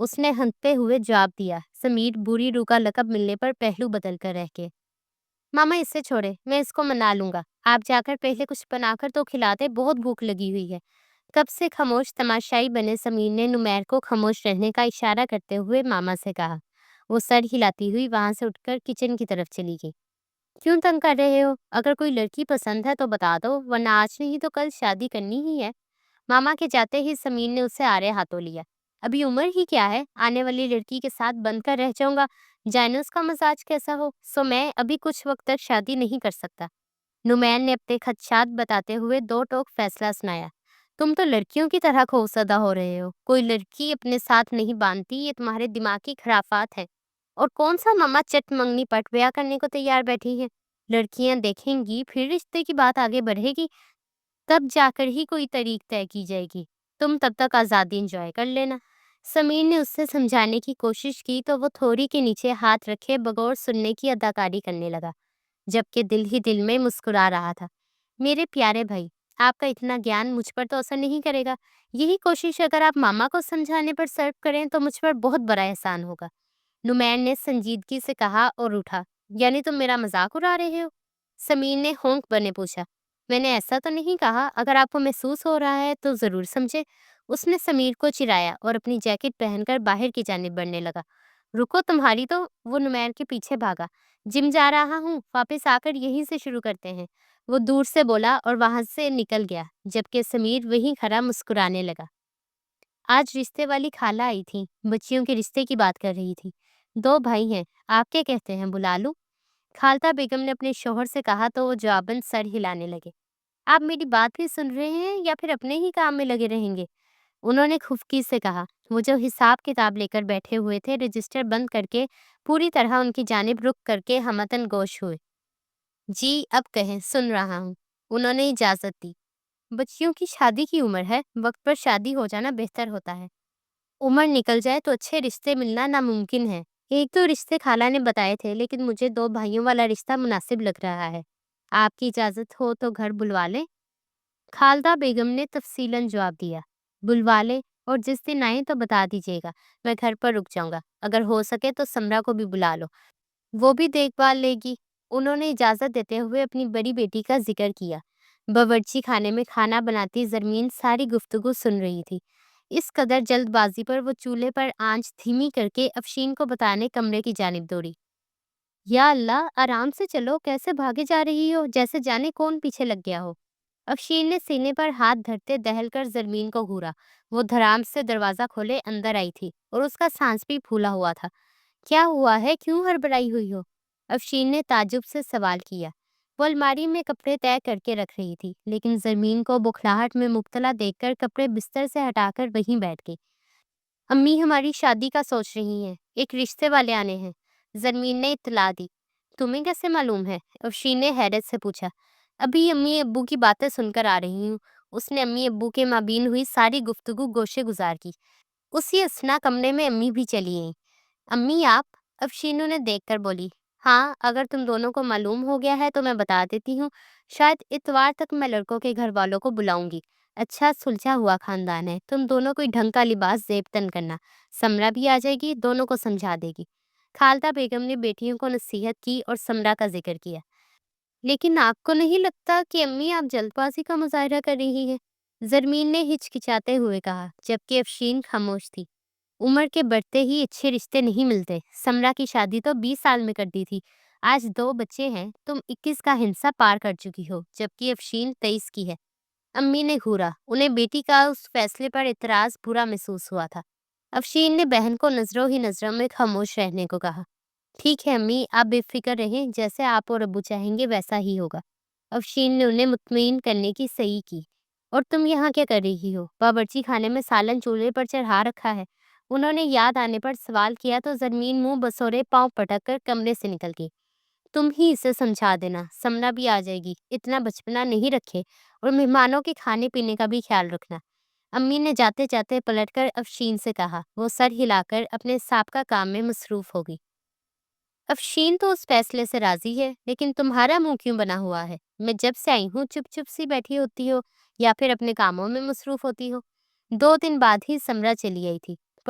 اس نے ہنستے ہوئے جواب دیا۔ سمیر بری روح کا لقب ملنے پر پہلو بدل کر رہ گئے۔ ماما اس سے چھوڑے، میں اس کو منا لوں گا، آپ جا کر پہلے کچھ بنا کر تو کھلاتے، بہت بھوک لگی ہوئی ہے۔ کب سے خاموش تماشائی بنے سمیر نے نمیر کو خاموش رہنے کا اشارہ کرتے ہوئے ماما سے کہا۔ وہ سر ہلاتی ہوئی وہاں سے اٹھ کر کچن کی طرف چلی گئی۔ کیوں تنگ کر رہے ہو؟ اگر کوئی لڑکی پسند ہے تو بتا دو، ورنہ آج نہیں تو کل شادی کرنی ہی ہے۔ ماما کے جاتے ہی سمیر نے اسے آڑے ہاتھوں لیا۔ ابھی عمر ہی کیا ہے، آنے والی لڑکی کے ساتھ بند کر رہ جاؤں گا، جانے اس کا مزاج کیسا ہو، سو میں ابھی کچھ وقت تک شادی نہیں کر سکتا۔ نمیر نے اپنے خدشات بتاتے ہوئے دو ٹوک فیصلہ سنایا۔ تم تو لڑکیوں کی طرح خوفزدہ ہو رہے ہو، کوئی لڑکی اپنے ساتھ نہیں باندھتی، یہ تمہارے دماغ کی خرافات ہیں۔ اور کون سا ماما چٹ منگنی پٹ بیاہ کرنے کو تیار بیٹھی ہے؟ لڑکیاں دیکھیں گی، پھر رشتے کی بات آگے بڑھے گی، تب جا کر ہی کوئی تاریخ طے کی جائے گی۔ تم تب تک آزادی انجوائے کر لینا۔ سمیر نے اس سے سمجھانے کی کوشش کی تو وہ تھوڑی کے نیچے ہاتھ رکھے بغور سننے کی اداکاری کرنے لگا، جبکہ دل ہی دل میں مسکرا رہا تھا۔ میرے پیارے بھائی، آپ کا اتنا گیان مجھ پر تو اثر نہیں کرے گا۔ یہی کوشش اگر آپ ماما کو سمجھانے پر صرف کریں تو مجھ پر بہت بڑا احسان ہوگا۔ نمیر نے سنجیدگی سے کہا اور اٹھا۔ یعنی تم میرا مذاق اڑا رہے ہو؟ سمیر نے ہونک بنے پوچھا۔ میں نے ایسا تو نہیں کہا، اگر آپ کو محسوس ہو رہا ہے تو ضرور سمجھے۔ اس نے سمیر کو چرایا اور اپنی جیکٹ پہن کر باہر کی جانب بڑھنے لگا۔ رکو تمہاری تو، وہ نمیر کے پیچھے بھاگا۔ جم جا رہا ہوں، واپس آ کر یہیں سے شروع کرتے ہیں، وہ دور سے بولا اور وہاں سے نکل گیا، جبکہ سمیر وہیں کھڑا مسکرانے لگا۔ آج رشتے والی خالہ آئی تھی، بچیوں کے رشتے کی بات کر رہی تھی۔ دو بھائی ہیں، آپ کیا کہتے ہیں، بلا لوں؟ خالتہ بیگم نے اپنے شوہر سے کہا تو وہ جواباً سر ہلانے لگے۔ آپ میری بات بھی سن رہے ہیں یا پھر اپنے ہی کام میں لگے رہیں گے؟ انہوں نے خفگی سے کہا۔ وہ جو حساب کتاب لے کر بیٹھے ہوئے تھے رجسٹر بند کر کے پوری طرح ان کی جانب رخ کر کے ہمتن گوش ہوئے۔ جی اب کہیں، سن رہا ہوں، انہوں نے اجازت دی۔ بچیوں کی شادی کی عمر ہے، وقت پر شادی ہو جانا بہتر ہوتا ہے۔ عمر نکل جائے تو اچھے رشتے ملنا ناممکن ہے۔ ایک دو رشتے خالہ نے بتائے تھے، لیکن مجھے دو بھائیوں والا رشتہ مناسب لگ رہا ہے۔ آپ کی اجازت ہو تو گھر بلوا لیں؟ خالدہ بیگم نے تفصیلاً جواب دیا۔ بلوا لیں، اور جس دن آئیں تو بتا دیجیے گا، میں گھر پر رک جاؤں گا۔ اگر ہو سکے تو سمرا کو بھی بلا لو، وہ بھی دیکھ بھال لے گی۔ انہوں نے اجازت دیتے ہوئے اپنی بڑی بیٹی کا ذکر کیا۔ باورچی خانے میں کھانا بناتی زرمین ساری گفتگو سن رہی تھی۔ اس قدر جلد بازی پر وہ چولہے پر آنچ دھیمی کر کے افشین کو بتانے کمرے کی جانب دوڑی۔ یا اللہ، آرام سے چلو، کیسے بھاگے جا رہی ہو جیسے جانے کون پیچھے لگ گیا ہو۔ افشین نے سینے پر ہاتھ دھرتے دہل کر زرمین کو گھورا۔ وہ دھڑام سے دروازہ کھولے اندر آئی تھی اور اس کا سانس بھی پھولا ہوا تھا۔ کیا ہوا ہے، کیوں ہڑبڑائی ہوئی ہو؟ افشین نے تعجب سے سوال کیا۔ وہ الماری میں کپڑے طے کر کے رکھ رہی تھی، لیکن زرمین کو بکھلاہٹ میں مبتلا دیکھ کر کپڑے بستر سے ہٹا کر وہیں بیٹھ گئی۔ امی ہماری شادی کا سوچ رہی ہیں، ایک رشتے والے آنے ہیں، زرمین نے اطلاع دی۔ تمہیں کیسے معلوم ہے؟ افشین نے حیرت سے پوچھا۔ ابھی امی ابو کی باتیں سن کر آ رہی ہوں۔ اس نے امی ابو کے مابین ہوئی ساری گفتگو گوشے گزار کی۔ اسی اثنا کمرے میں امی بھی چلی گئیں۔ امی آپ؟ افشین انہیں دیکھ کر بولی۔ ہاں، اگر تم دونوں کو معلوم ہو گیا ہے تو میں بتا دیتی ہوں، شاید اتوار تک میں لڑکوں کے گھر والوں کو بلاؤں گی۔ اچھا سلجھا ہوا خاندان ہے، تم دونوں کوئی ڈھنگ کا لباس زیب تن کرنا، سمرا بھی آ جائے گی، دونوں کو سمجھا دے گی۔ خالدہ بیگم نے بیٹیوں کو نصیحت کی اور سمرا کا ذکر کیا۔ لیکن آپ کو نہیں لگتا کہ امی آپ جلد بازی کا مظاہرہ کر رہی ہیں؟ زرمین نے ہچکچاتے ہوئے کہا، جبکہ افشین خاموش تھی۔ عمر کے بڑھتے ہی اچھے رشتے نہیں ملتے، سمرا کی شادی تو 20 سال میں کر دی تھی، آج 2 بچے ہیں، تم 21 کا ہنسا پار کر چکی ہو، جبکہ افشین 23 کی ہے۔ امی نے گھورا، انہیں بیٹی کا اس فیصلے پر اعتراض برا محسوس ہوا تھا۔ افشین نے بہن کو نظروں ہی نظروں میں خاموش رہنے کو کہا۔ ٹھیک ہے امی، آپ بے فکر رہیں، جیسے آپ اور ابو چاہیں گے ویسا ہی ہوگا۔ افشین نے انہیں مطمئن کرنے کی صحیح کی۔ اور تم یہاں کیا کر رہی ہو؟ باورچی خانے میں سالن چولہے پر چڑھا رکھا ہے۔ انہوں نے یاد آنے پر سوال کیا تو زرمین منہ بسورے پاؤں پٹک کر کمرے سے نکل گئی۔ تم ہی اسے سمجھا دینا، سمنا بھی آ جائے گی، اتنا بچپنا نہیں رکھے، اور مہمانوں کے کھانے پینے کا بھی خیال رکھنا۔ امی نے جاتے جاتے پلٹ کر افشین سے کہا۔ وہ سر ہلا کر اپنے سابقہ کام میں مصروف ہو گئی۔ افشین تو اس فیصلے سے راضی ہے، لیکن تمہارا منہ کیوں بنا ہوا ہے؟ میں جب سے آئی ہوں چپ چپ سی بیٹھی ہوتی ہو یا پھر اپنے کاموں میں مصروف ہوتی ہو؟ 2 دن بعد ہی سمرا چلی آئی تھی،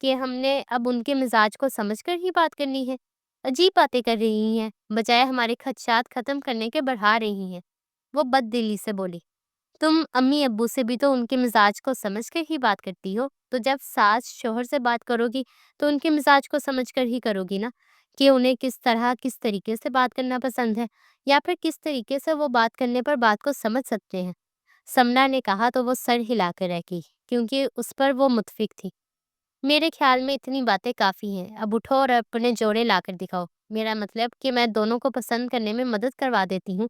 کہ ہم نے اب ان کے مزاج کو سمجھ کر ہی بات کرنی ہے؟ عجیب باتیں کر رہی ہیں، بجائے ہمارے خدشات ختم کرنے کے بڑھا رہی ہیں۔ وہ بد دلی سے بولی۔ تم امی ابو سے بھی تو ان کے مزاج کو سمجھ کر ہی بات کرتی ہو، تو جب ساس شوہر سے بات کرو گی تو ان کے مزاج کو سمجھ کر ہی کرو گی نا، کہ انہیں کس طرح کس طریقے سے بات کرنا پسند ہے، یا پھر کس طریقے سے وہ بات کرنے پر بات کو سمجھ سکتے ہیں۔ سمنا نے کہا تو وہ سر ہلا کر رہ گئی، کیونکہ اس پر وہ متفق تھی۔ میرے خیال میں اتنی باتیں کافی ہیں، اب اٹھو اور اپنے جوڑے لا کر دکھاؤ۔ میرا مطلب کہ میں دونوں کو پسند کرنے میں مدد کروا دیتی ہوں،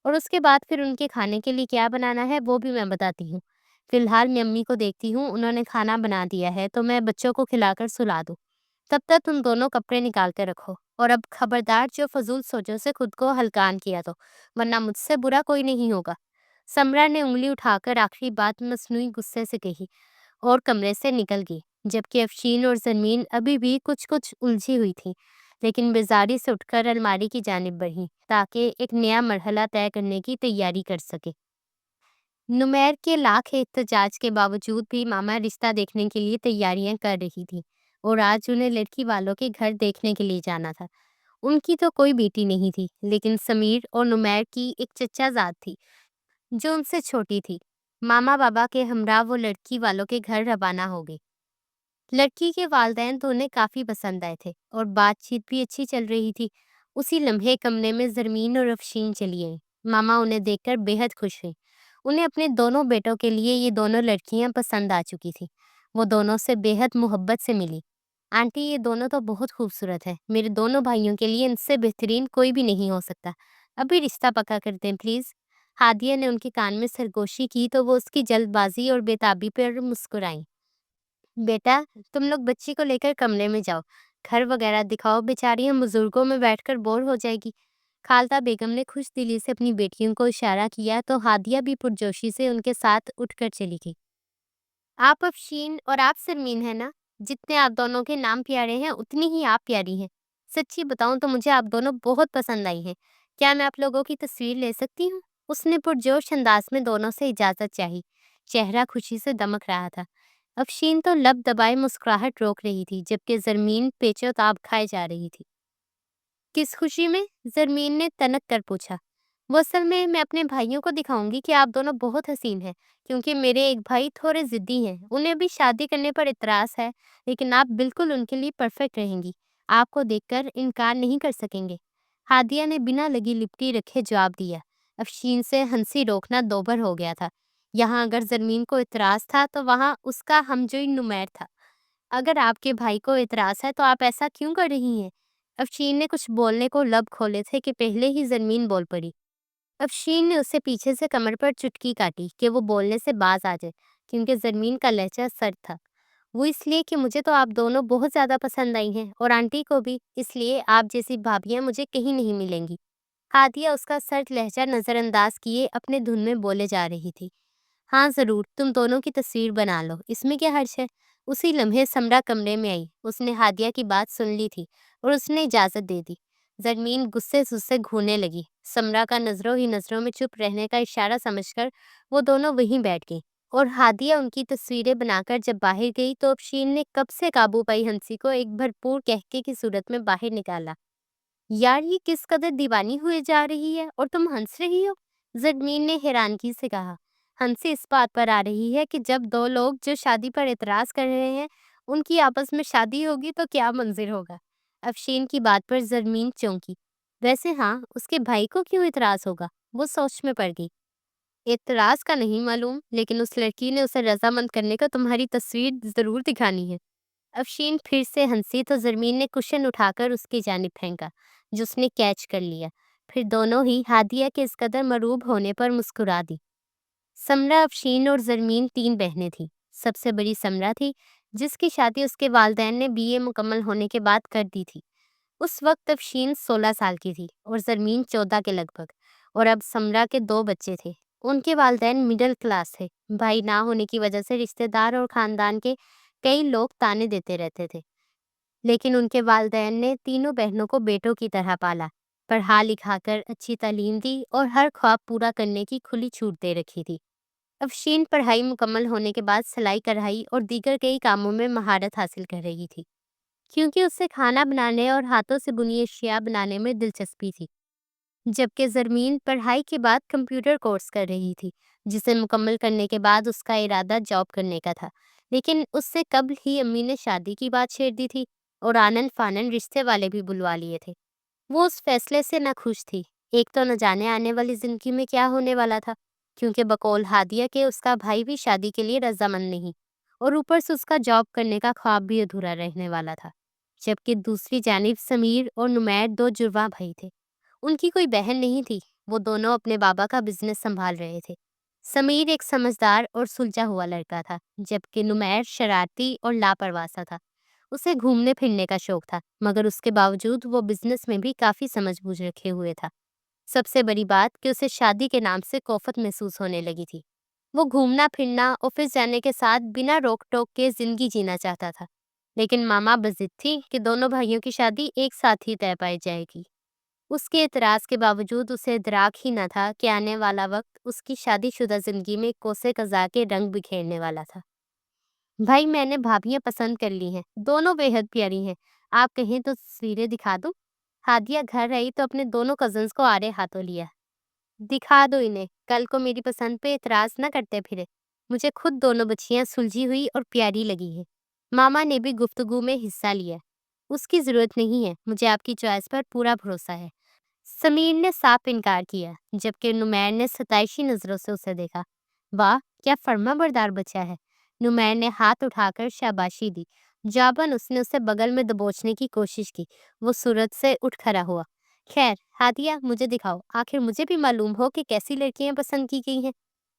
اور اس کے بعد پھر ان کے کھانے کے لیے کیا بنانا ہے وہ بھی میں بتاتی ہوں۔ فی الحال میں امی کو دیکھتی ہوں، انہوں نے کھانا بنا دیا ہے تو میں بچوں کو کھلا کر سلا دوں۔ تب تک تم دونوں کپڑے نکال کے رکھو، اور اب خبردار جو فضول سوچوں سے خود کو ہلکان کیا تو، ورنہ مجھ سے برا کوئی نہیں ہوگا۔ سمرا نے انگلی اٹھا کر آخری بات مصنوعی غصے سے کہی اور کمرے سے نکل گئی، جبکہ افشین اور زرمین ابھی بھی کچھ الجھی ہوئی تھی، لیکن بیزاری سے اٹھ کر الماری کی جانب بڑھی تاکہ ایک نیا مرحلہ طے کرنے کی تیاری کر سکے۔ نمیر کے لاکھ احتجاج کے باوجود بھی ماما رشتہ دیکھنے کے لیے تیاریاں کر رہی تھی، اور آج انہیں لڑکی والوں کے گھر دیکھنے کے لیے جانا تھا۔ ان کی تو کوئی بیٹی نہیں تھی، لیکن سمیر اور نمیر کی ایک چچا زاد تھی جو ان سے چھوٹی تھی۔ ماما بابا کے ہمراہ وہ لڑکی والوں کے گھر روانہ ہو گئی۔ لڑکی کے والدین تو انہیں کافی پسند آئے تھے، اور بات چیت بھی اچھی چل رہی تھی۔ اسی لمحے کمرے میں زرمین اور افشین چلی آئیں۔ ماما انہیں دیکھ کر بے حد خوش ہوئی۔ انہیں اپنے دونوں بیٹوں کے لیے یہ دونوں لڑکیاں پسند آ چکی تھیں۔ وہ دونوں سے بے حد محبت سے ملی۔ آنٹی، یہ دونوں تو بہت خوبصورت ہیں، میرے دونوں بھائیوں کے لیے ان سے بہترین کوئی بھی نہیں ہو سکتا۔ ابھی رشتہ پکا کر دیں پلیز۔ ہادیہ نے ان کے کان میں سرگوشی کی تو وہ اس کی جلد بازی اور بے تابی پر مسکرائیں۔ بیٹا، تم لوگ بچی کو لے کر کمرے میں جاؤ، گھر وغیرہ دکھاؤ، بیچاری ہم بزرگوں میں بیٹھ کر بور ہو جائے گی۔ خالدہ بیگم نے خوش دلی سے اپنی بیٹیوں کو اشارہ کیا تو ہادیہ بھی پرجوشی سے ان کے ساتھ اٹھ کر چلی گئی۔ آپ افشین اور آپ سرمین ہیں نا؟ جتنے آپ دونوں کے نام پیارے ہیں اتنی ہی آپ پیاری ہیں۔ سچی بتاؤں تو مجھے آپ دونوں بہت پسند آئی ہیں۔ کیا میں آپ لوگوں کی تصویر لے سکتی ہوں؟ اس نے پرجوش انداز میں دونوں سے اجازت چاہی۔ چہرہ خوشی سے دمک رہا تھا۔ افشین تو لب دبائے مسکراہٹ روک رہی تھی، جبکہ زرمین پیچ و تاب کھائے جا رہی تھی۔ کس خوشی میں؟ زرمین نے تنک کر پوچھا۔ وہ اصل میں اپنے بھائیوں کو دکھاؤں گی کہ آپ دونوں بہت حسین ہیں، کیونکہ میرے ایک بھائی تھوڑے ضدی ہیں، انہیں بھی شادی کرنے پر اعتراض ہے، لیکن آپ بالکل ان کے لیے پرفیکٹ رہیں گی، آپ کو دیکھ کر انکار نہیں کر سکیں گے۔ ہادیہ نے بنا لگی لپٹی رکھے جواب دیا۔ افشین سے ہنسی روکنا دوبھر ہو گیا تھا۔ یہاں اگر زرمین کو اعتراض تھا تو وہاں اس کا ہمجوئی نمیر تھا۔ اگر آپ کے بھائی کو اعتراض ہے تو آپ ایسا کیوں کر رہی ہیں؟ افشین نے کچھ بولنے کو لب کھولے تھے کہ پہلے ہی زرمین بول پڑی۔ افشین نے اسے پیچھے سے کمر پر چٹکی کاٹی کہ وہ بولنے سے باز آ جائے، کیونکہ زرمین کا لہجہ سرد تھا۔ وہ اس لیے کہ مجھے تو آپ دونوں بہت زیادہ پسند آئی ہیں، اور آنٹی کو بھی، اس لیے آپ جیسی بھابیاں مجھے کہیں نہیں ملیں گی۔ ہادیہ اس کا سرد لہجہ نظر انداز کیے اپنے دھن میں بولے جا رہی تھی۔ ہاں ضرور، تم دونوں کی تصویر بنا لو، اس میں کیا حرج ہے؟ اسی لمحے سمرا کمرے میں آئی۔ اس نے ہادیہ کی بات سن لی تھی اور اس نے اجازت دے دی۔ زرمین غصے سے اسے گھورنے لگی۔ سمرا کا نظروں ہی نظروں میں چپ رہنے کا اشارہ سمجھ کر وہ دونوں وہیں بیٹھ گئیں، اور ہادیہ ان کی تصویریں بنا کر جب باہر گئی تو افشین نے کب سے قابو پائی ہنسی کو ایک بھرپور قہقہے کی صورت میں باہر نکالا۔ یار، یہ کس قدر دیوانی ہوئے جا رہی ہے، اور تم ہنس رہی ہو؟ زرمین نے حیرانگی سے کہا۔ ہنسی اس بات پر آ رہی ہے کہ جب دو لوگ جو شادی پر اعتراض کر رہے ہیں ان کی آپس میں شادی ہوگی تو کیا منظر ہوگا۔ افشین کی بات پر زرمین چونکی۔ ویسے ہاں، اس کے بھائی کو کیوں اعتراض ہوگا؟ وہ سوچ میں پڑ گئی۔ اعتراض کا نہیں معلوم، لیکن اس لڑکی نے اسے رضامند کرنے کا تمہاری تصویر ضرور دکھانی ہے۔ افشین پھر سے ہنسی تو زرمین نے کشن اٹھا کر اس کی جانب پھینکا، جو اس نے کیچ کر لیا۔ پھر دونوں ہی ہادیہ کے اس قدر مروب ہونے پر مسکرا دی۔ سمرا، افشین اور زرمین تین بہنیں تھیں۔ سب سے بڑی سمرا تھی، جس کی شادی اس کے والدین نے BA مکمل ہونے کے بعد کر دی تھی۔ اس وقت افشین 16 سال کی تھی اور زرمین 14 کے لگ بھگ، اور اب سمرا کے دو بچے تھے۔ ان کے والدین مڈل کلاس تھے۔ بھائی نہ ہونے کی وجہ سے رشتہ دار اور خاندان کے کئی لوگ تانے دیتے رہتے تھے، لیکن ان کے والدین نے تینوں بہنوں کو بیٹوں کی طرح پالا، پڑھا لکھا کر اچھی تعلیم دی اور ہر خواب پورا کرنے کی کھلی چھوٹ دے رکھی تھی۔ افشین پڑھائی مکمل ہونے کے بعد سلائی کڑھائی اور دیگر کئی کاموں میں مہارت حاصل کر رہی تھی، کیونکہ اسے کھانا بنانے اور ہاتھوں سے بنی اشیاء بنانے میں دلچسپی تھی، جبکہ زرمین پڑھائی کے بعد کمپیوٹر کورس کر رہی تھی، جسے مکمل کرنے کے بعد اس کا ارادہ جاب کرنے کا تھا، لیکن اس سے قبل ہی امی نے شادی کی بات چھیڑ دی تھی اور آنن فانن رشتے والے بھی بلوا لیے تھے۔ وہ اس فیصلے سے نہ خوش تھی، ایک تو نہ جانے آنے والی زندگی میں کیا ہونے والا تھا، کیونکہ بقول ہادیہ کے اس کا بھائی بھی شادی کے لیے رضامند نہیں، اور اوپر سے اس کا جاب کرنے کا خواب بھی ادھورا رہنے والا تھا، جبکہ دوسری جانب سمیر اور نمیر دو جڑواں بھائی تھے۔ ان کی کوئی بہن نہیں تھی، وہ دونوں اپنے بابا کا بزنس سنبھال رہے تھے۔ سمیر ایک سمجھدار اور سلجھا ہوا لڑکا تھا، جبکہ نمیر شرارتی اور لاپرواہ سا تھا۔ اسے گھومنے پھرنے کا شوق تھا، مگر اس کے باوجود وہ بزنس میں بھی کافی سمجھ بوجھ رکھے ہوئے تھا۔ سب سے بڑی بات کہ اسے شادی کے نام سے کوفت محسوس ہونے لگی تھی۔ وہ گھومنا پھرنا، آفس جانے کے ساتھ بنا روک ٹوک کے زندگی جینا چاہتا تھا، لیکن ماما بضد تھی کہ دونوں بھائیوں کی شادی ایک ساتھ ہی طے پائی جائے گی۔ اس کے اعتراض کے باوجود اسے ادراک ہی نہ تھا کہ آنے والا وقت اس کی شادی شدہ زندگی میں کوسے قضا کے رنگ بکھیرنے والا تھا۔ بھائی میں نے بھابیاں پسند کر لی ہیں، دونوں بے حد پیاری ہیں، آپ کہیں تو تصویریں دکھا دوں؟ ہادیہ گھر آئی تو اپنے دونوں کزنس کو آڑے ہاتھوں لیا۔ دکھا دو انہیں، کل کو میری پسند پہ اعتراض نہ کرتے پھرے، مجھے خود دونوں بچیاں سلجھی ہوئی اور پیاری لگی ہیں۔ ماما نے بھی گفتگو میں حصہ لیا۔ اس کی ضرورت نہیں ہے، مجھے آپ کی چوائس پر پورا بھروسہ ہے۔ سمیر نے صاف انکار کیا، جبکہ نمیر نے ستائشی نظروں سے اسے دیکھا۔ واہ کیا فرما بردار بچہ ہے، نمیر نے ہاتھ اٹھا کر شاباشی دی۔ جواباً اس نے اسے بغل میں دبوچنے کی کوشش کی، وہ صورت سے اٹھ کھڑا ہوا۔ خیر ہادیہ مجھے دکھاؤ، آخر مجھے بھی معلوم ہو کہ کیسی لڑکیاں پسند کی گئی ہیں۔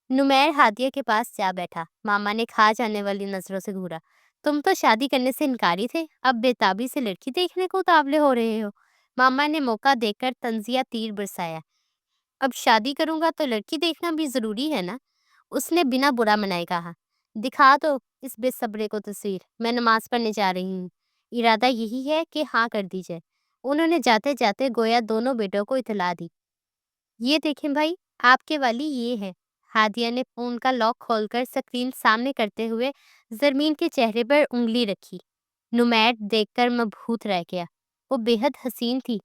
نمیر ہادیہ کے پاس جا بیٹھا، ماما نے کھا جانے والی نظروں سے گھورا۔ تم تو شادی کرنے سے انکاری تھے، اب بےتابی سے لڑکی دیکھنے کو اتاولے ہو رہے ہو۔ ماما نے موقع دیکھ کر طنزیہ تیر برسایا۔ اب شادی کروں گا تو لڑکی دیکھنا بھی ضروری ہے نا، اس نے بنا برا منائے کہا۔ دکھا دو اس بے صبرے کو تصویر، میں نماز پڑھنے جا رہی ہوں، ارادہ یہی ہے کہ ہاں کر دی جائے۔ انہوں نے جاتے جاتے گویا دونوں بیٹوں کو اطلاع دی۔ یہ دیکھیں بھائی، آپ کے والی یہ ہے۔ ہادیہ نے فون کا لاک کھول کر سکرین سامنے کرتے ہوئے زرمین کے چہرے پر انگلی رکھی۔ نمیر دیکھ کر مبہوت رہ گیا۔ وہ بے حد حسین تھی،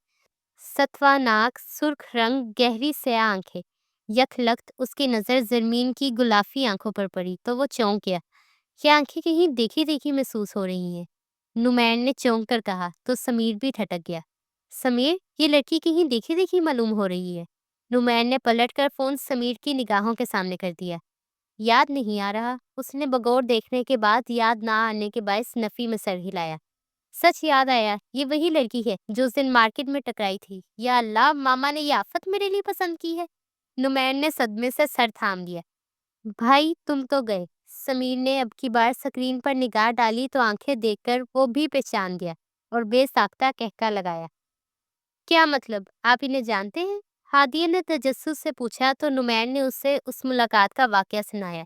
ستوا ناک، سرخ رنگ، گہری سیاہ آنکھیں۔ یک لخت اس کی نظر زرمین کی گلافی آنکھوں پر پڑی تو وہ چونک گیا۔ یہ آنکھیں کہیں دیکھی دیکھی محسوس ہو رہی ہیں، نمیر نے چونک کر کہا تو سمیر بھی ٹھٹک گیا۔ سمیر یہ لڑکی کہیں دیکھی دیکھی معلوم ہو رہی ہے۔ نمیر نے پلٹ کر فون سمیر کی نگاہوں کے سامنے کر دیا۔ یاد نہیں آ رہا، اس نے بغور دیکھنے کے بعد یاد نہ آنے کے باعث نفی میں سر ہلایا۔ سچ یاد آیا، یہ وہی لڑکی ہے جو اس دن مارکیٹ میں ٹکرائی تھی۔ یا اللہ، ماما نے یہ آفت میرے لیے پسند کی ہے۔ نمیر نے صدمے سے سر تھام لیا۔ بھائی تم تو گئے۔ سمیر نے اب کی بار سکرین پر نگاہ ڈالی تو آنکھیں دیکھ کر وہ بھی پہچان گیا اور بے ساختہ کہکا لگایا۔ کیا مطلب، آپ انہیں جانتے ہیں؟ ہادیہ نے تجسس سے پوچھا تو نمیر نے اسے اس ملاقات کا واقعہ سنایا۔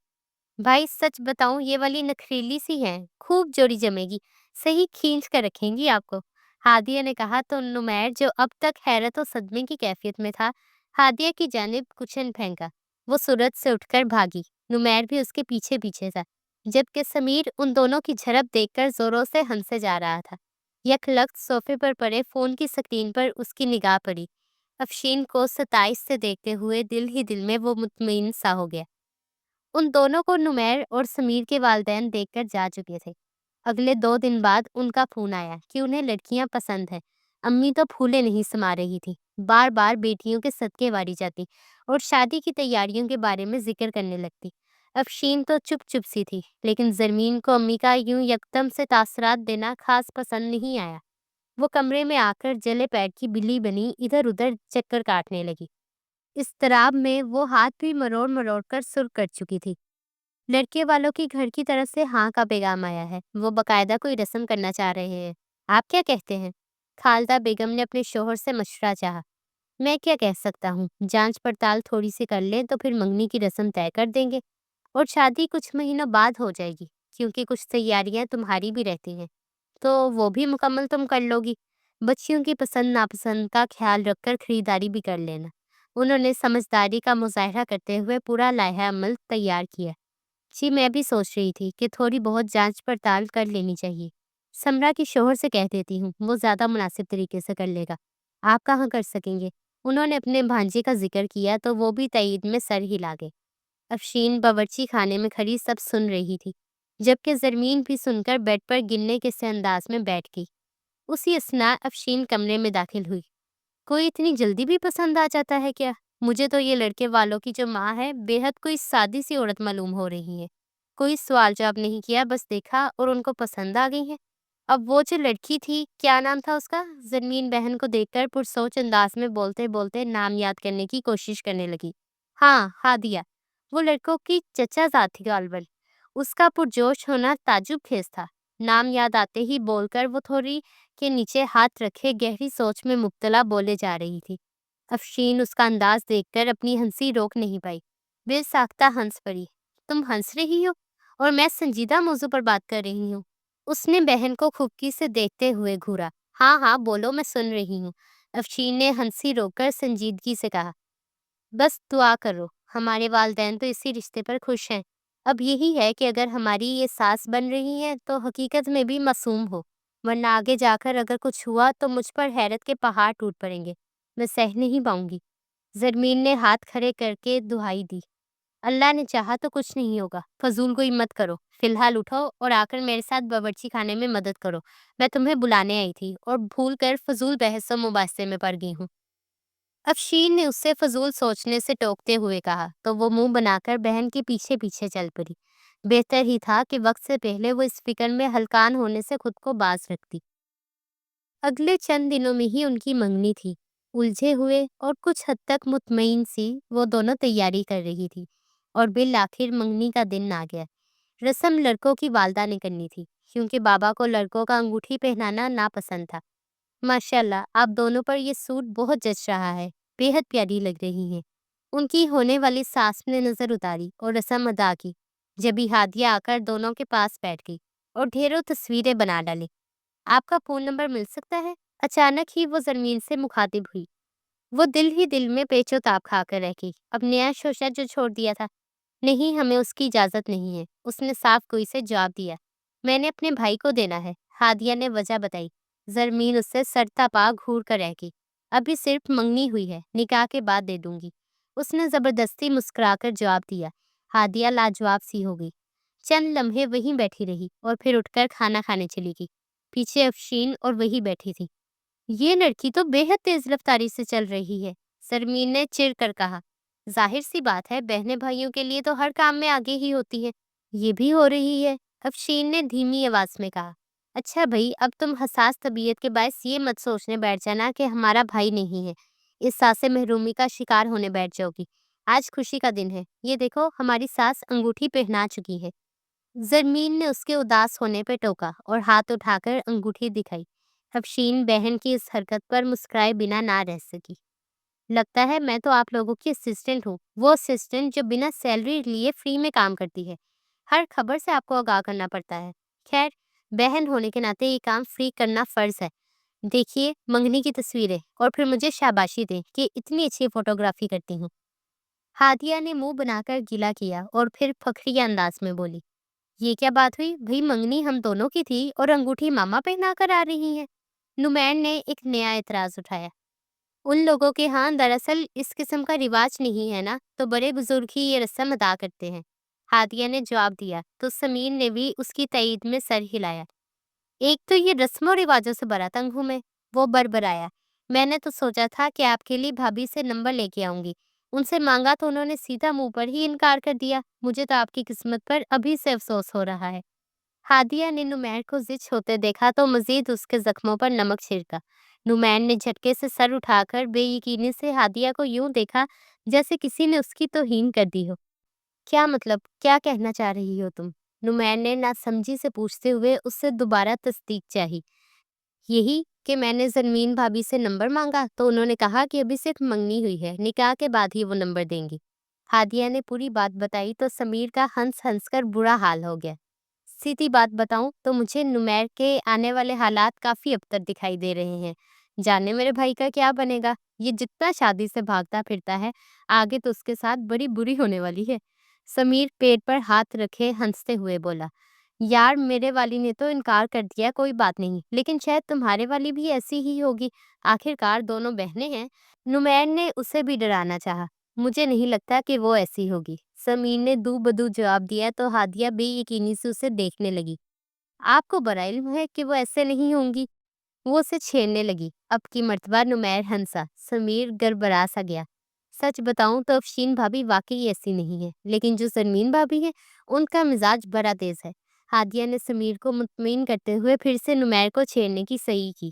بھائی سچ بتاؤں یہ والی نخریلی سی ہے، خوب جوڑی جمے گی، صحیح کھینچ کر رکھیں گی آپ کو، ہادیہ نے کہا تو نمیر جو اب تک حیرت و صدمے کی کیفیت میں تھا، ہادیہ کی جانب کچن پھینکا۔ وہ صورت سے اٹھ کر بھاگی، نمیر بھی اس کے پیچھے پیچھے تھا، جبکہ سمیر ان دونوں کی جھڑپ دیکھ کر زوروں سے ہنسے جا رہا تھا۔ یک لخت صوفے پر پڑے فون کی سکرین پر اس کی نگاہ پڑی۔ افشین کو ستائش سے دیکھتے ہوئے دل ہی دل میں وہ مطمئن سا ہو گیا۔ ان دونوں کو نمیر اور سمیر کے والدین دیکھ کر جا چکے تھے۔ اگلے 2 دن بعد ان کا فون آیا کہ انہیں لڑکیاں پسند ہیں۔ امی تو پھولے نہیں سما رہی تھی، بار بار بیٹیوں کے صدقے واری جاتی اور شادی کی تیاریوں کے بارے میں ذکر کرنے لگتی۔ افشین تو چپ چپ سی تھی، لیکن زرمین کو امی کا یوں یکدم سے تاثرات دینا خاص پسند نہیں آیا۔ وہ کمرے میں آ کر جلے پیٹ کی بلی بنی ادھر ادھر چکر کاٹنے لگی۔ اضطراب میں وہ ہاتھ بھی مروڑ مروڑ کر سرخ کر چکی تھی۔ لڑکے والوں کی گھر کی طرف سے ہاں کا پیغام آیا ہے، وہ باقاعدہ کوئی رسم کرنا چاہ رہے ہیں، آپ کیا کہتے ہیں؟ خالدہ بیگم نے اپنے شوہر سے مشورہ چاہا۔ میں کیا کہہ سکتا ہوں، جانچ پڑتال تھوڑی سی کر لیں تو پھر منگنی کی رسم طے کر دیں گے اور شادی کچھ مہینوں بعد ہو جائے گی، کیونکہ کچھ تیاریاں تمہاری بھی رہتی ہیں تو وہ بھی مکمل تم کر لو گی۔ بچیوں کی پسند ناپسند کا خیال رکھ کر خریداری بھی کر لینا۔ انہوں نے سمجھداری کا مظاہرہ کرتے ہوئے پورا لائحہ عمل تیار کیا۔ جی میں بھی سوچ رہی تھی کہ تھوڑی بہت جانچ پڑتال کر لینی چاہیے۔ سمرا کی شوہر سے کہہ دیتی ہوں، وہ زیادہ مناسب طریقے سے کر لے گا۔ آپ کہاں کر سکیں گے؟ انہوں نے اپنے بھانجے کا ذکر کیا تو وہ بھی تائید میں سر ہلا گئے۔ افشین باورچی خانے میں کھڑی سب سن رہی تھی، جبکہ زرمین بھی سن کر بیڈ پر گننے کے سے انداز میں بیٹھ گئی۔ اسی اثناء افشین کمرے میں داخل ہوئی۔ کوئی اتنی جلدی بھی پسند آ جاتا ہے کیا؟ مجھے تو یہ لڑکے والوں کی جو ماں ہے بے حد کوئی سادی سی عورت معلوم ہو رہی ہے۔ کوئی سوال جواب نہیں کیا، بس دیکھا اور ان کو پسند آ گئی ہیں۔ اب وہ جو لڑکی تھی، کیا نام تھا اس کا؟ زرمین بہن کو دیکھ کر پرسوچ انداز میں بولتے بولتے نام یاد کرنے کی کوشش کرنے لگی۔ ہاں، ہادیہ، وہ لڑکوں کی چچا زاد تھی غالباً۔ اس کا پرجوش ہونا تعجب خیز تھا۔ نام یاد آتے ہی بول کر وہ تھوڑی کے نیچے ہاتھ رکھے گہری سوچ میں مبتلا بولے جا رہی تھی۔ افشین اس کا انداز دیکھ کر اپنی ہنسی روک نہیں پائی، بے ساختہ ہنس پڑی۔ تم ہنس رہی ہو اور میں سنجیدہ موضوع پر بات کر رہی ہوں۔ اس نے بہن کو کھبکی سے دیکھتے ہوئے گھورا۔ ہاں ہاں بولو، میں سن رہی ہوں۔ افشین نے ہنسی روک کر سنجیدگی سے کہا، بس دعا کرو، ہمارے والدین تو اسی رشتے پر خوش ہیں۔ اب یہی ہے کہ اگر ہماری یہ ساس بن رہی ہے تو حقیقت میں بھی معصوم ہو، ورنہ آگے جا کر اگر کچھ ہوا تو مجھ پر حیرت کے پہاڑ ٹوٹ پڑیں گے، میں سہ نہیں پاؤں گی۔ زرمین نے ہاتھ کھڑے کر کے دہائی دی، اللہ نے چاہا تو کچھ نہیں ہوگا، فضول گوئی مت کرو۔ فی الحال اٹھو اور آ کر میرے ساتھ باورچی خانے میں مدد کرو، میں تمہیں بلانے آئی تھی اور بھول کر فضول بحث و مباحثے میں پڑ گئی ہوں۔ افشین نے اس سے فضول سوچنے سے ٹوکتے ہوئے کہا تو وہ منہ بنا کر بہن کے پیچھے پیچھے چل پڑی۔ بہتر ہی تھا کہ وقت سے پہلے وہ اس فکر میں ہلکان ہونے سے خود کو باز رکھتی۔ اگلے چند دنوں میں ہی ان کی منگنی تھی۔ الجھے ہوئے اور کچھ حد تک مطمئن سی وہ دونوں تیاری کر رہی تھی اور بالآخر منگنی کا دن آ گیا۔ رسم لڑکوں کی والدہ نے کرنی تھی، کیونکہ بابا کو لڑکوں کا انگوٹھی پہنانا ناپسند تھا۔ ماشاءاللہ، آپ دونوں پر یہ سوٹ بہت جچ رہا ہے، بے حد پیاری لگ رہی ہیں۔ ان کی ہونے والی ساس نے نظر اتاری اور رسم ادا کی۔ جبھی ہادیہ آ کر دونوں کے پاس بیٹھ گئی اور ڈھیروں تصویریں بنا ڈالی۔ آپ کا فون نمبر مل سکتا ہے؟ اچانک ہی وہ زرمین سے مخاطب ہوئی۔ وہ دل ہی دل میں پیچ و تاب کھا کر رہ گئی۔ اب نیا شوشہ جو چھوڑ دیا تھا، نہیں ہمیں اس کی اجازت نہیں ہے، اس نے صاف گوئی سے جواب دیا۔ میں نے اپنے بھائی کو دینا ہے، ہادیہ نے وجہ بتائی۔ زرمین اس سے سر تپا گھور کر رہ گئی۔ ابھی صرف منگنی ہوئی ہے، نکاح کے بعد دے دوں گی، اس نے زبردستی مسکرا کر جواب دیا۔ ہادیہ لاجواب سی ہو گئی، چند لمحے وہیں بیٹھی رہی اور پھر اٹھ کر کھانا کھانے چلی گئی۔ پیچھے افشین اور وہی بیٹھی تھی۔ یہ لڑکی تو بے حد تیز رفتاری سے چل رہی ہے، زرمین نے چڑ کر کہا۔ ظاہر سی بات ہے، بہنیں بھائیوں کے لیے تو ہر کام میں آگے ہی ہوتی ہیں، یہ بھی ہو رہی ہے، افشین نے دھیمی آواز میں کہا۔ اچھا بھائی، اب تم حساس طبیعت کے باعث یہ مت سوچنے بیٹھ جانا کہ ہمارا بھائی نہیں ہے، اس ساس محرومی کا شکار ہونے بیٹھ جاؤ گی۔ آج خوشی کا دن ہے، یہ دیکھو ہماری ساس انگوٹھی پہنا چکی ہے۔ زرمین نے اس کے اداس ہونے پہ ٹوکا اور ہاتھ اٹھا کر انگوٹھی دکھائی۔ افشین بہن کی اس حرکت پر مسکرائے بنا نہ رہ سکی۔ لگتا ہے میں تو آپ لوگوں کی اسسٹنٹ ہوں، وہ اسسٹنٹ جو بنا سیلری لیے فری میں کام کرتی ہے، ہر خبر سے آپ کو آگاہ کرنا پڑتا ہے۔ خیر، بہن ہونے کے ناطے یہ کام فری کرنا فرض ہے۔ دیکھیے منگنی کی تصویریں اور پھر مجھے شاباشی دیں کہ اتنی اچھی فوٹوگرافی کرتی ہوں۔ ہادیہ نے منہ بنا کر گیلا کیا اور پھر فخری انداز میں بولی، یہ کیا بات ہوئی بھئی، منگنی ہم دونوں کی تھی اور انگوٹھی ماما پہنا کر آ رہی ہیں۔ نمیر نے ایک نیا اعتراض اٹھایا۔ ان لوگوں کے ہاں دراصل اس قسم کا رواج نہیں ہے نا، تو بڑے بزرگ ہی یہ رسم ادا کرتے ہیں، ہادیہ نے جواب دیا تو سمیر نے بھی اس کی تائید میں سر ہلایا۔ ایک تو یہ رسم و رواجوں سے بڑا تنگ ہوں میں، وہ بربرایا۔ میں نے تو سوچا تھا کہ آپ کے لیے بھابھی سے نمبر لے کے آؤں گی، ان سے مانگا تو انہوں نے سیدھا منہ پر ہی انکار کر دیا۔ مجھے تو آپ کی قسمت پر ابھی سے افسوس ہو رہا ہے۔ ہادیہ نے نمیر کو زچ ہوتے دیکھا تو مزید اس کے زخموں پر نمک چھڑکا۔ نمیر نے جھٹکے سے سر اٹھا کر بے یقینی سے ہادیہ کو یوں دیکھا جیسے کسی نے اس کی توہین کر دی ہو۔ کیا مطلب، کیا کہنا چاہ رہی ہو تم؟ نمیر نے ناسمجھی سے پوچھتے ہوئے اس سے دوبارہ تصدیق چاہی۔ یہی کہ میں نے زرمین بھابھی سے نمبر مانگا تو انہوں نے کہا کہ ابھی صرف منگنی ہوئی ہے، نکاح کے بعد ہی وہ نمبر دیں گی۔ ہادیہ نے پوری بات بتائی تو سمیر کا ہنس ہنس کر برا حال ہو گیا۔ سیدھی بات بتاؤں تو مجھے نمیر کے آنے والے حالات کافی ابتر دکھائی دے رہے ہیں۔ جانے میرے بھائی کا کیا بنے گا، یہ جتنا شادی سے بھاگتا پھرتا ہے آگے تو اس کے ساتھ بڑی بری ہونے والی ہے۔ سمیر پیٹ پر ہاتھ رکھے ہنستے ہوئے بولا، یار میرے والی نے تو انکار کر دیا، کوئی بات نہیں، لیکن شاید تمہارے والی بھی ایسی ہی ہوگی، آخر کار دونوں بہنیں ہیں۔ نمیر نے اسے بھی ڈرانا چاہا، مجھے نہیں لگتا کہ وہ ایسی ہوگی۔ سمیر نے دو بدو جواب دیا تو ہادیہ بے یقینی سے اسے دیکھنے لگی۔ آپ کو برا علم ہے کہ وہ ایسے نہیں ہوں گی۔ وہ اسے چھیڑنے لگی۔ اب کی مرتبہ نمیر ہنسا۔ سمیر گڑبڑا سا گیا۔ سچ بتاؤں تو افشین بھابی واقعی ایسی نہیں ہے، لیکن جو زرمین بھابی ہے ان کا مزاج بڑا تیز ہے۔ ہادیہ نے سمیر کو مطمئن کرتے ہوئے پھر سے نمیر کو چھیڑنے کی صحیح کی۔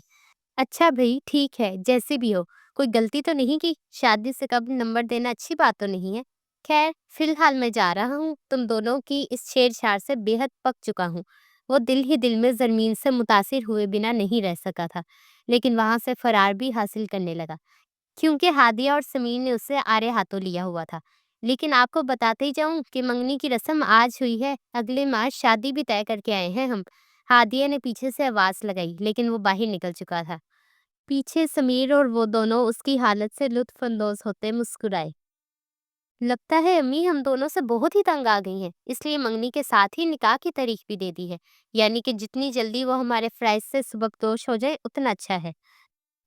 اچھا بھائی ٹھیک ہے، جیسی بھی ہو، کوئی غلطی تو نہیں کی؟ شادی سے قبل نمبر دینا اچھی بات تو نہیں ہے۔ خیر فی الحال میں جا رہا ہوں، تم دونوں کی اس چھیڑ چھاڑ سے بے حد پک چکا ہوں۔ وہ دل ہی دل میں زرمین سے متاثر ہوئے بنا نہیں رہ سکا تھا، لیکن وہاں سے فرار بھی حاصل کرنے لگا، کیونکہ ہادیہ اور سمیر نے اسے آڑے ہاتھوں لیا ہوا تھا۔ لیکن آپ کو بتاتے ہی جاؤں کہ منگنی کی رسم آج ہوئی ہے، اگلے ماہ شادی بھی طے کر کے آئے ہیں ہم۔ ہادیہ نے پیچھے سے آواز لگائی، لیکن وہ باہر نکل چکا تھا۔ پیچھے سمیر اور وہ دونوں اس کی حالت سے لطف اندوز ہوتے مسکرائے۔ لگتا ہے امی ہم دونوں سے بہت ہی تنگ آ گئی ہیں، اس لیے منگنی کے ساتھ ہی نکاح کی تاریخ بھی دے دی ہے، یعنی کہ جتنی جلدی وہ ہمارے فرائض سے سبکدوش ہو جائے اتنا اچھا ہے۔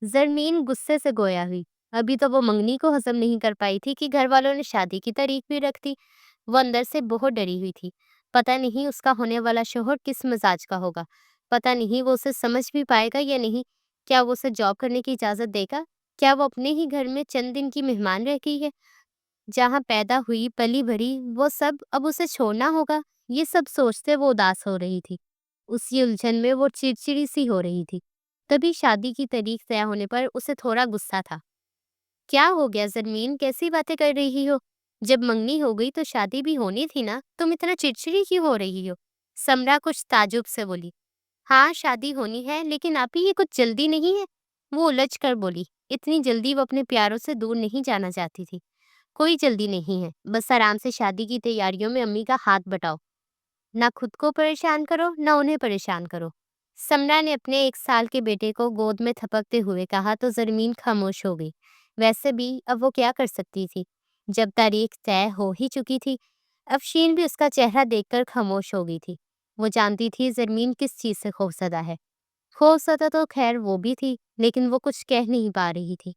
زرمین غصے سے گویا ہوئی۔ ابھی تو وہ منگنی کو ہضم نہیں کر پائی تھی کہ گھر والوں نے شادی کی تاریخ بھی رکھ دی۔ وہ اندر سے بہت ڈری ہوئی تھی۔ پتہ نہیں اس کا ہونے والا شوہر کس مزاج کا ہوگا، پتہ نہیں وہ اسے سمجھ بھی پائے گا یا نہیں، کیا وہ اسے جاب کرنے کی اجازت دے گا، کیا وہ اپنے ہی گھر میں چند دن کی مہمان رہ گئی ہے، جہاں پیدا ہوئی پلی بڑھی، وہ سب اب اسے چھوڑنا ہوگا۔ یہ سب سوچتے وہ اداس ہو رہی تھی۔ اسی الجھن میں وہ چڑچڑی سی ہو رہی تھی۔ تبھی شادی کی تاریخ طے ہونے پر اسے تھوڑا غصہ تھا۔ کیا ہو گیا زرمین، کیسی باتیں کر رہی ہو؟ جب منگنی ہو گئی تو شادی بھی ہونی تھی نا، تم اتنا چڑچڑی کیوں ہو رہی ہو؟ سمرا کچھ تعجب سے بولی۔ ہاں شادی ہونی ہے، لیکن آپ ہی یہ کچھ جلدی نہیں ہے؟ وہ الجھ کر بولی۔ اتنی جلدی وہ اپنے پیاروں سے دور نہیں جانا چاہتی تھی۔ کوئی جلدی نہیں ہے، بس آرام سے شادی کی تیاریوں میں امی کا ہاتھ بٹاؤ، نہ خود کو پریشان کرو نہ انہیں پریشان کرو۔ سمرا نے اپنے 1 سال کے بیٹے کو گود میں تھپکتے ہوئے کہا تو زرمین خاموش ہو گئی۔ ویسے بھی اب وہ کیا کر سکتی تھی جب تاریخ طے ہو ہی چکی تھی۔ افشین بھی اس کا چہرہ دیکھ کر خاموش ہو گئی تھی۔ وہ جانتی تھی زرمین کس چیز سے خوفزدہ ہے۔ خوفزدہ تو خیر وہ بھی تھی، لیکن وہ کچھ کہہ نہیں پا رہی تھی،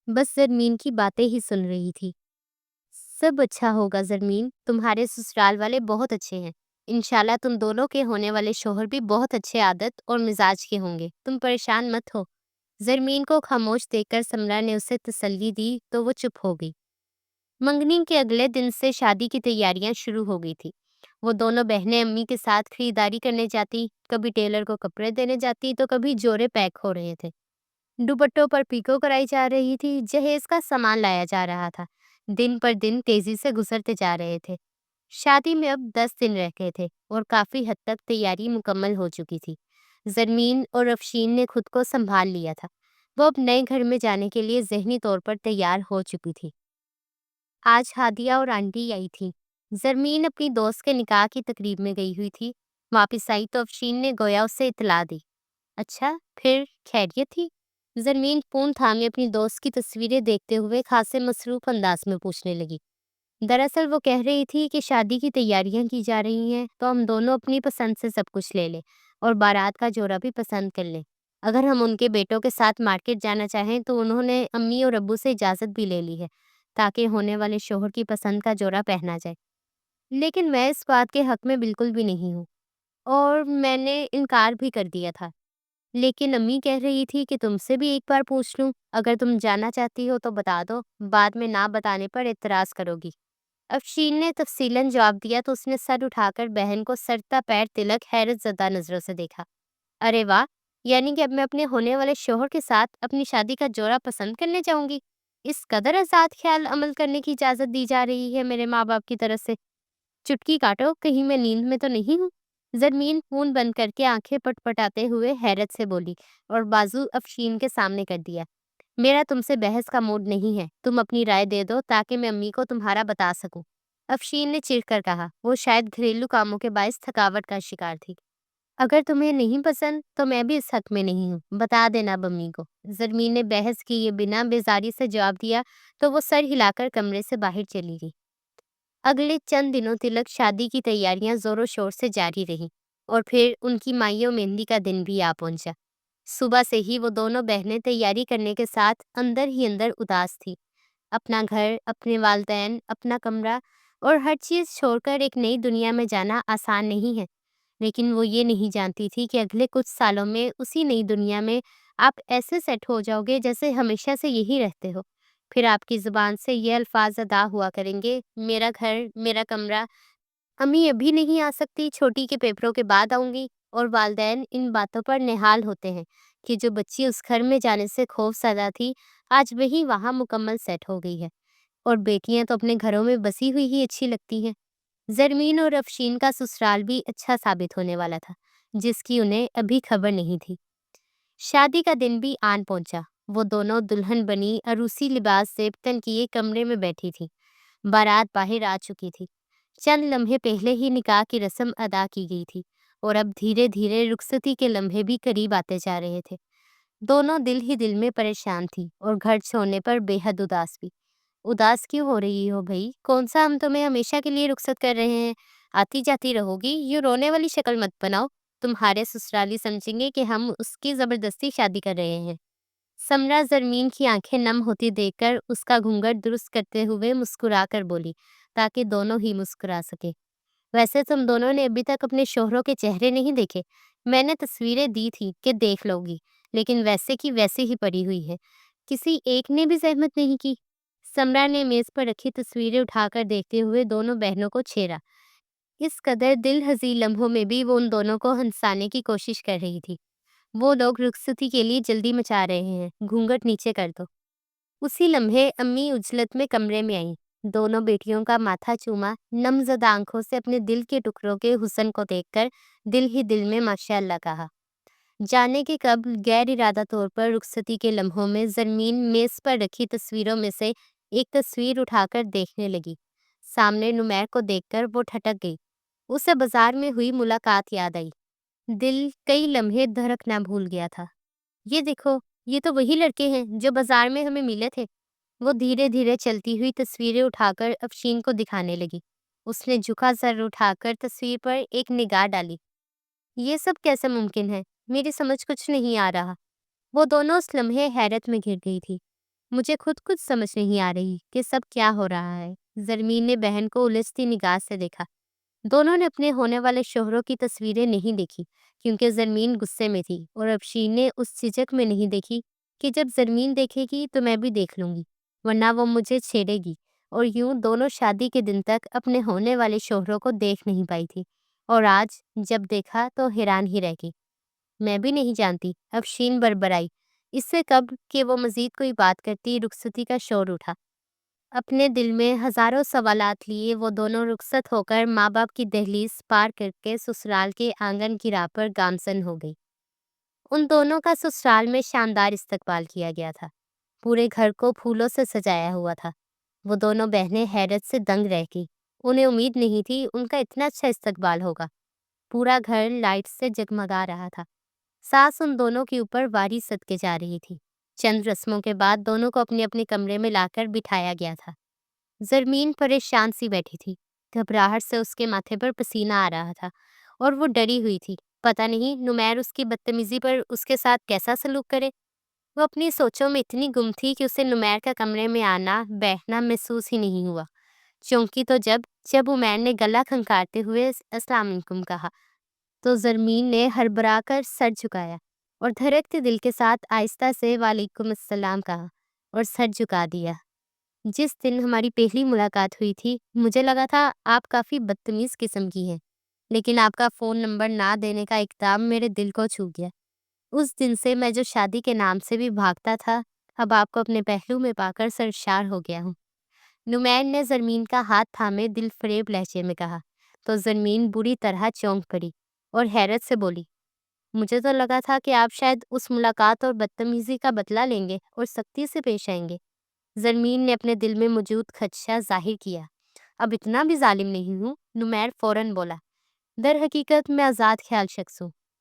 بس زرمین کی باتیں ہی سن رہی تھی۔ سب اچھا ہوگا زرمین، تمہارے سسرال والے بہت اچھے ہیں، انشاءاللہ تم دونوں کے ہونے والے شوہر بھی بہت اچھے عادت اور مزاج کے ہوں گے، تم پریشان مت ہو۔ زرمین کو خاموش دیکھ کر سمرا نے اسے تسلی دی تو وہ چپ ہو گئی۔ منگنی کے اگلے دن سے شادی کی تیاریاں شروع ہو گئی تھی۔ وہ دونوں بہنیں امی کے ساتھ خریداری کرنے جاتی، کبھی ٹیلر کو کپڑے دینے جاتی تو کبھی جوڑے پیک ہو رہے تھے، دوپٹوں پر پیکو کرائی جا رہی تھی، جہیز کا سامان لایا جا رہا تھا۔ دن پر دن تیزی سے گزرتے جا رہے تھے۔ شادی میں اب 10 دن رہ گئے تھے اور کافی حد تک تیاری مکمل ہو چکی تھی۔ زرمین اور افشین نے خود کو سنبھال لیا تھا۔ وہ اب نئے گھر میں جانے کے لیے ذہنی طور پر تیار ہو چکی تھی۔ آج ہادیہ اور آنٹی آئی تھی۔ زرمین اپنی دوست کے نکاح کی تقریب میں گئی ہوئی تھی۔ واپس آئی تو افشین نے گویا اسے اطلاع دی۔ اچھا پھر خیریت تھی؟ زرمین فون تھامے اپنی دوست کی تصویریں دیکھتے ہوئے خاصے مصروف انداز میں پوچھنے لگی۔ دراصل وہ کہہ رہی تھی کہ شادی کی تیاریاں کی جا رہی ہیں تو ہم دونوں اپنی پسند سے سب کچھ لے لیں اور بارات کا جوڑا بھی پسند کر لیں۔ اگر ہم ان کے بیٹوں کے ساتھ مارکیٹ جانا چاہیں تو انہوں نے امی اور ابو سے اجازت بھی لے لی ہے تاکہ ہونے والے شوہر کی پسند کا جوڑا پہنا جائے۔ لیکن میں اس بات کے حق میں بالکل بھی نہیں ہوں اور میں نے انکار بھی کر دیا تھا، لیکن امی کہہ رہی تھی کہ تم سے بھی ایک بار پوچھ لوں، اگر تم جانا چاہتی ہو تو بتا دو، بعد میں نہ بتانے پر اعتراض کرو گی۔ افشین نے تفصیلاً جواب دیا تو اس نے سر اٹھا کر بہن کو سرتا پیر تلک حیرت زدہ نظروں سے دیکھا۔ ارے واہ، یعنی کہ اب میں اپنے ہونے والے شوہر کے ساتھ اپنی شادی کا جوڑا پسند کرنے جاؤں گی؟ اس قدر آزاد خیال عمل کرنے کی اجازت دی جا رہی ہے میرے ماں باپ کی طرف سے؟ چٹکی کاٹو، کہیں میں نیند میں تو نہیں ہوں؟ زرمین فون بند کر کے آنکھیں پٹ پٹاتے ہوئے حیرت سے بولی اور بازو افشین کے سامنے کر دیا۔ میرا تم سے بحث کا موڈ نہیں ہے، تم اپنی رائے دے دو تاکہ میں امی کو تمہارا بتا سکوں۔ افشین نے چڑھ کر کہا۔ وہ شاید گھریلو کاموں کے باعث تھکاوٹ کا شکار تھی۔ اگر تمہیں نہیں پسند تو میں بھی اس حق میں نہیں ہوں، بتا دینا اب امی کو۔ زرمین نے بحث کیے بنا بیزاری سے جواب دیا تو وہ سر ہلا کر کمرے سے باہر چلی گئی۔ اگلے چند دنوں تلک شادی کی تیاریاں زور و شور سے جاری رہیں اور پھر ان کی مائیوں مہندی کا دن بھی آ پہنچا۔ صبح سے ہی وہ دونوں بہنیں تیاری کرنے کے ساتھ اندر ہی اندر اداس تھی۔ اپنا گھر، اپنے والدین، اپنا کمرہ اور ہر چیز چھوڑ کر ایک نئی دنیا میں جانا آسان نہیں ہے، لیکن وہ یہ نہیں جانتی تھی کہ اگلے کچھ سالوں میں اسی نئی دنیا میں آپ ایسے سیٹ ہو جاؤ گے جیسے ہمیشہ سے یہی رہتے ہو۔ پھر آپ کی زبان سے یہ الفاظ ادا ہوا کریں گے، میرا گھر، میرا کمرہ، امی ابھی نہیں آ سکتی، چھوٹی کے پیپروں کے بعد آؤں گی۔ اور والدین ان باتوں پر نہال ہوتے ہیں کہ جو بچی اس گھر میں جانے سے خوف زدہ تھی آج وہی وہاں مکمل سیٹ ہو گئی ہے، اور بیٹیاں تو اپنے گھروں میں بسی ہوئی ہی اچھی لگتی ہیں۔ زرمین اور افشین کا سسرال بھی اچھا ثابت ہونے والا تھا، جس کی انہیں ابھی خبر نہیں تھی۔ شادی کا دن بھی آن پہنچا۔ وہ دونوں دلہن بنی عروسی لباس زیبتن کیے کمرے میں بیٹھی تھی۔ بارات باہر آ چکی تھی۔ چند لمحے پہلے ہی نکاح کی رسم ادا کی گئی تھی اور اب دھیرے دھیرے رخصتی کے لمحے بھی قریب آتے جا رہے تھے۔ دونوں دل ہی دل میں پریشان تھی اور گھر چھوڑنے پر بے حد اداس بھی۔ اداس کیوں ہو رہی ہو بھائی؟ کون سا ہم تمہیں ہمیشہ کے لیے رخصت کر رہے ہیں؟ آتی جاتی رہو گی، یوں رونے والی شکل مت بناؤ، تمہارے سسرالی سمجھیں گے کہ ہم اس کی زبردستی شادی کر رہے ہیں۔ سمرا زرمین کی آنکھیں نم ہوتی دیکھ کر اس کا گھونگھٹ درست کرتے ہوئے مسکرا کر بولی تاکہ دونوں ہی مسکرا سکے۔ ویسے تم دونوں نے ابھی تک اپنے شوہروں کے چہرے نہیں دیکھے۔ میں نے تصویریں دی تھی کہ دیکھ لو گی، لیکن ویسے کی ویسے ہی پڑی ہوئی ہے، کسی ایک نے بھی زحمت نہیں کی۔ سمرا نے میز پر رکھی تصویریں اٹھا کر دیکھتے ہوئے دونوں بہنوں کو چھیڑا۔ اس قدر دل ہزی لمحوں میں بھی وہ ان دونوں کو ہنسانے کی کوشش کر رہی تھی۔ وہ لوگ رخصتی کے لیے جلدی مچا رہے ہیں، گھونگھٹ نیچے کر دو۔ اسی لمحے امی عجلت میں کمرے میں آئیں۔ دونوں بیٹیوں کا ماتھا چوما، نم زدہ آنکھوں سے اپنے دل کے ٹکڑوں کے حسن کو دیکھ کر دل ہی دل میں ماشاء اللہ کہا۔ جانے کے قبل غیر ارادہ طور پر رخصتی کے لمحوں میں زرمین میز پر رکھی تصویروں میں سے ایک تصویر اٹھا کر دیکھنے لگی۔ سامنے نمیر کو دیکھ کر وہ ٹھٹک گئی۔ اسے بازار میں ہوئی ملاقات یاد آئی۔ دل کئی لمحے دھڑکنا بھول گیا تھا۔ یہ دیکھو، یہ تو وہی لڑکے ہیں جو بازار میں ہمیں ملے تھے۔ وہ دھیرے دھیرے چلتی ہوئی تصویریں اٹھا کر افشین کو دکھانے لگی۔ اس نے جھکا سر اٹھا کر تصویر پر ایک نگاہ ڈالی۔ یہ سب کیسے ممکن ہے؟ میری سمجھ کچھ نہیں آ رہا۔ وہ دونوں اس لمحے حیرت میں گر گئی تھی۔ مجھے خود کچھ سمجھ نہیں آ رہی کہ سب کیا ہو رہا ہے۔ زرمین نے بہن کو الجھتی نگاہ سے دیکھا۔ دونوں نے اپنے ہونے والے شوہروں کی تصویریں نہیں دیکھی کیونکہ زرمین غصے میں تھی، اور افشین نے اس جھجک میں نہیں دیکھی کہ جب زرمین دیکھے گی تو میں بھی دیکھ لوں گی، ورنہ وہ مجھے چھیڑے گی۔ اور یوں دونوں شادی کے دن تک اپنے ہونے والے شوہروں کو دیکھ نہیں پائی تھی، اور آج جب دیکھا تو حیران ہی رہ گئی۔ میں بھی نہیں جانتی، افشین بربرائی۔ اس سے قبل کہ وہ مزید کوئی بات کرتی، رخصتی کا شور اٹھا۔ اپنے دل میں ہزاروں سوالات لیے وہ دونوں رخصت ہو کر ماں باپ کی دہلیز پار کر کے سسرال کے آنگن کی راہ پر گامزن ہو گئی۔ ان دونوں کا سسرال میں شاندار استقبال کیا گیا تھا۔ پورے گھر کو پھولوں سے سجایا ہوا تھا۔ وہ دونوں بہنیں حیرت سے دنگ رہ گئی۔ انہیں امید نہیں تھی ان کا اتنا اچھا استقبال ہوگا۔ پورا گھر لائٹ سے جگمگا رہا تھا۔ ساس ان دونوں کے اوپر واری صدقے جا رہی تھی۔ چند رسموں کے بعد دونوں کو اپنے اپنے کمرے میں لا کر بٹھایا گیا تھا۔ زرمین پریشان سی بیٹھی تھی۔ گھبراہٹ سے اس کے ماتھے پر پسینہ آ رہا تھا اور وہ ڈری ہوئی تھی۔ پتہ نہیں نمیر اس کی بدتمیزی پر اس کے ساتھ کیسا سلوک کرے۔ وہ اپنی سوچوں میں اتنی گم تھی کہ اسے نمیر کا کمرے میں آنا بیٹھنا محسوس ہی نہیں ہوا۔ چونکی تو جب عمیر نے گلا کھنکارتے ہوئے السلام علیکم کہا تو زرمین نے ہڑبڑا کر سر جھکایا اور دھڑکتے دل کے ساتھ آہستہ سے وعلیکم السلام کہا اور سر جھکا دیا۔ جس دن ہماری پہلی ملاقات ہوئی تھی مجھے لگا تھا آپ کافی بدتمیز قسم کی ہیں، لیکن آپ کا فون نمبر نہ دینے کا اقدام میرے دل کو چھو گیا۔ اس دن سے میں جو شادی کے نام سے بھی بھاگتا تھا، اب آپ کو اپنے پہلو میں پا کر سرشار ہو گیا ہوں۔ نمیر نے زرمین کا ہاتھ تھامے دل فریب لہجے میں کہا تو زرمین بری طرح چونک پڑی اور حیرت سے بولی، مجھے تو لگا تھا کہ آپ شاید اس ملاقات اور بدتمیزی کا بدلہ لیں گے اور سختی سے پیش آئیں گے۔ زرمین نے اپنے دل میں موجود خدشہ ظاہر کیا۔ اب اتنا بھی ظالم نہیں ہوں، نمیر فوراً بولا۔ در حقیقت میں آزاد خیال شخص ہوں۔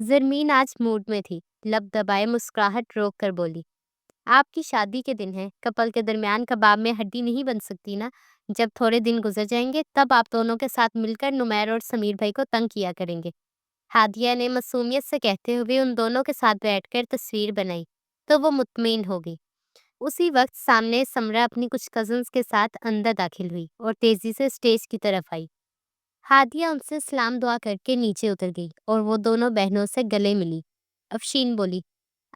زرمین آج موڈ میں تھی، لب دبائے مسکراہٹ روک کر بولی، آپ کی شادی کے دن ہے، کپل کے درمیان کباب میں ہڈی نہیں بن سکتی نا۔ جب تھوڑے دن گزر جائیں گے تب آپ دونوں کے ساتھ مل کر نمیر اور سمیر بھائی کو تنگ کیا کریں گے۔ ہادیہ نے معصومیت سے کہتے ہوئے ان دونوں کے ساتھ بیٹھ کر تصویر بنائی تو وہ مطمئن ہو گئی۔ اسی وقت سامنے سمرا اپنی کچھ کزنز کے ساتھ اندر داخل ہوئی اور تیزی سے اسٹیج کی طرف آئی۔ ہادیہ ان سے سلام دعا کر کے نیچے اتر گئی اور وہ دونوں بہنوں سے گلے ملی۔ افشین بولی،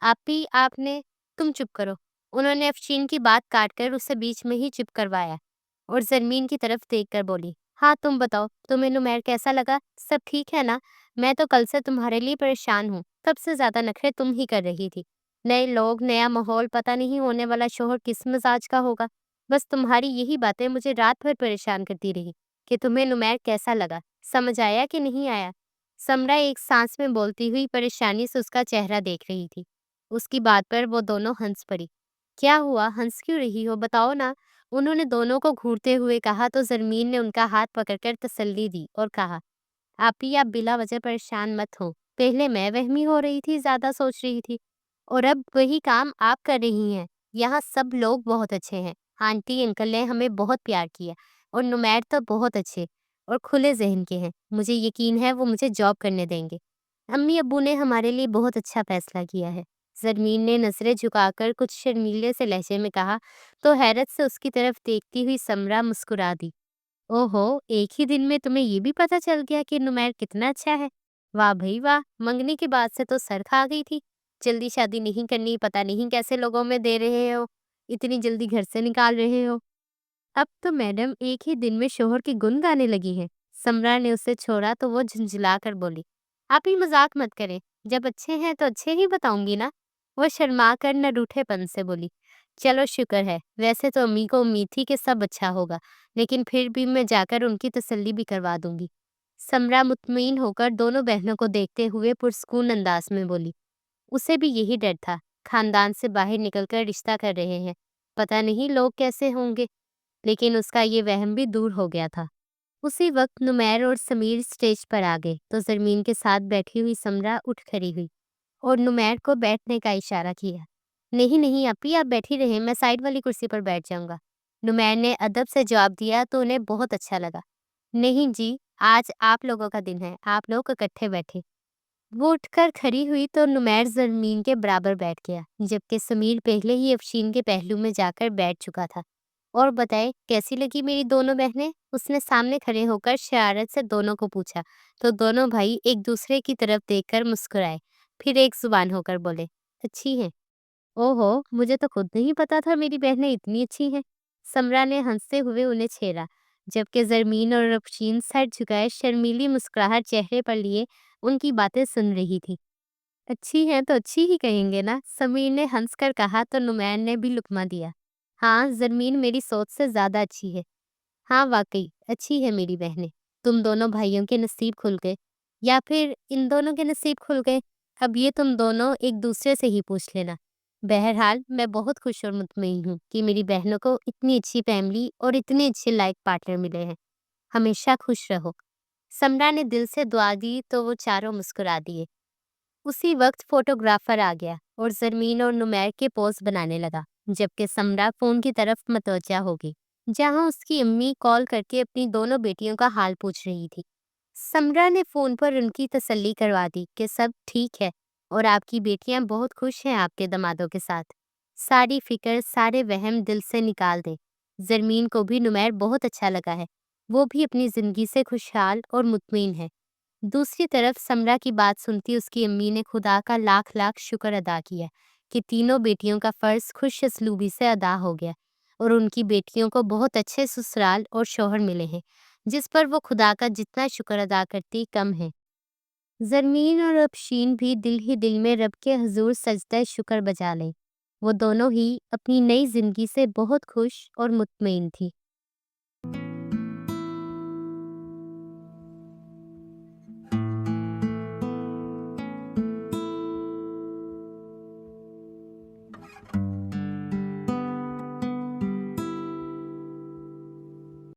آپی آپ نے… تم چپ کرو۔ انہوں نے افشین کی بات کاٹ کر اسے بیچ میں ہی چپ کروایا اور زرمین کی طرف دیکھ کر بولی، ہاں تم بتاؤ، تمہیں نمیر کیسا لگا؟ سب ٹھیک ہے نا؟ میں تو کل سے تمہارے لیے پریشان ہوں، سب سے زیادہ نخرے تم ہی کر رہی تھی۔ نئے لوگ، نیا ماحول، پتہ نہیں ہونے والا شوہر کس مزاج کا ہوگا۔ بس تمہاری یہی باتیں مجھے رات بھر پریشان کرتی رہی کہ تمہیں نمیر کیسا لگا، سمجھ آیا کہ نہیں آیا؟ سمرا ایک سانس میں بولتی ہوئی پریشانی سے اس کا چہرہ دیکھ رہی تھی۔ اس کی بات پر وہ دونوں ہنس پڑی۔ کیا ہوا، ہنس کیوں رہی ہو، بتاؤ نا؟ انہوں نے دونوں کو گھورتے ہوئے کہا تو زرمین نے ان کا ہاتھ پکڑ کر تسلی دی اور کہا، آپی آپ بلا وجہ پریشان مت ہو، پہلے میں وہمی ہو رہی تھی، زیادہ سوچ رہی تھی، اور اب وہی کام آپ کر رہی ہیں۔ یہاں سب لوگ بہت اچھے ہیں، آنٹی انکل نے ہمیں بہت پیار کیا، اور نمیر تو بہت اچھے اور کھلے ذہن کے ہیں، مجھے یقین ہے وہ مجھے جاب کرنے دیں گے۔ امی ابو نے ہمارے لیے بہت اچھا فیصلہ کیا ہے۔ زرمین نے نظریں جھکا کر کچھ شرمیلے سے لہجے میں کہا تو حیرت سے اس کی طرف دیکھتی ہوئی سمرا مسکرا دی۔ اوہو، ایک ہی دن میں تمہیں یہ بھی پتہ چل گیا کہ نمیر کتنا اچھا ہے؟ واہ بھائی واہ، منگنی کی بات سے تو سر کھا گئی تھی۔ جلدی شادی نہیں کرنی، پتہ نہیں کیسے لوگوں میں دے رہے ہو، اتنی جلدی گھر سے نکال رہے ہو۔ اب تو میڈم ایک ہی دن میں شوہر کی گن گانے لگی ہیں۔ سمرا نے اسے چھوڑا تو وہ جھنجھلا کر بولی، آپ ہی مذاق مت کریں، جب اچھے ہیں تو اچھے ہی بتاؤں گی نا۔ وہ شرما کر نہ روٹھے پن سے بولی، چلو شکر ہے، ویسے تو امی کو امید تھی کہ سب اچھا ہوگا، لیکن پھر بھی میں جا کر ان کی تسلی بھی کروا دوں گی۔ سمرا مطمئن ہو کر دونوں بہنوں کو دیکھتے ہوئے پرسکون انداز میں بولی، اسے بھی یہی ڈر تھا، خاندان سے باہر نکل کر رشتہ کر رہے ہیں، پتہ نہیں لوگ کیسے ہوں گے، لیکن اس کا یہ وہم بھی دور ہو گیا تھا۔ اسی وقت نمیر اور سمیر اسٹیج پر آ گئے تو زرمین کے ساتھ بیٹھی ہوئی سمرا اٹھ کھڑی ہوئی اور نمیر کو بیٹھنے کا اشارہ کیا۔ نہیں نہیں آپی، آپ بیٹھی رہیں، میں سائڈ والی کرسی پر بیٹھ جاؤں گا۔ نمیر نے ادب سے جواب دیا تو انہیں بہت اچھا لگا۔ نہیں جی، آج آپ لوگوں کا دن ہے، آپ لوگ اکٹھے بیٹھے۔ وہ اٹھ کر کھڑی ہوئی تو نمیر زرمین کے برابر بیٹھ گیا، جبکہ سمیر پہلے ہی افشین کے پہلو میں جا کر بیٹھ چکا تھا۔ اور بتائے کیسی لگی میری دونوں بہنیں؟ اس نے سامنے کھڑے ہو کر شرارت سے دونوں کو پوچھا تو دونوں بھائی ایک دوسرے کی طرف دیکھ کر مسکرائے، پھر ایک زبان ہو کر بولے، اچھی ہیں۔ اوہو، مجھے تو خود نہیں پتا تھا میری بہنیں اتنی اچھی ہیں۔ سمرا نے ہنستے ہوئے انہیں چھیڑا، جبکہ زرمین اور افشین سر جھکائے شرمیلی مسکراہٹ چہرے پر لیے ان کی باتیں سن رہی تھی۔ اچھی ہیں تو اچھی ہی کہیں گے نا، سمیر نے ہنس کر کہا تو نمیر نے بھی لقمہ دیا۔ ہاں، زرمین میری سوچ سے زیادہ اچھی ہے۔ ہاں واقعی اچھی ہے میری بہنیں۔ تم دونوں بھائیوں کے نصیب کھل گئے، یا پھر ان دونوں کے نصیب کھل گئے، اب یہ تم دونوں ایک دوسرے سے ہی پوچھ لینا۔ بہرحال میں بہت خوش اور مطمئن ہوں کہ میری بہنوں کو اتنی اچھی فیملی اور اتنے اچھے لائق پارٹنر ملے ہیں۔ ہمیشہ خوش رہو۔ سمرا نے دل سے دعا دی تو وہ چاروں مسکرا دیے۔ اسی وقت فوٹوگرافر آ گیا اور زرمین اور نمیر کے پوز بنانے لگا، جبکہ سمرا فون کی طرف متوجہ ہو گئی، جہاں اس کی امی کال کر کے اپنی دونوں بیٹیوں کا حال پوچھ رہی تھی۔ سمرا نے فون پر ان کی تسلی کروا دی کہ سب ٹھیک ہے اور آپ کی بیٹیاں بہت خوش ہیں آپ کے دمادوں کے ساتھ۔ ساری فکر، سارے وہم دل سے نکال دیں۔ زرمین کو بھی نمیر بہت اچھا لگا ہے، وہ بھی اپنی زندگی سے خوشحال اور مطمئن ہے۔ دوسری طرف سمرا کی بات سنتی اس کی امی نے خدا کا لاکھ لاکھ شکر ادا کیا کہ تینوں بیٹیوں کا فرض خوش اسلوبی سے ادا ہو گیا اور ان کی بیٹیوں کو بہت اچھے سسرال اور شوہر ملے ہیں، جس پر وہ خدا کا جتنا شکر ادا کرتی کم ہے۔ زرمین اور افشین بھی دل ہی دل میں رب کے حضور سجدہ شکر بجا لیں۔ وہ دونوں ہی اپنی نئی زندگی سے بہت خوش اور مطمئن تھی۔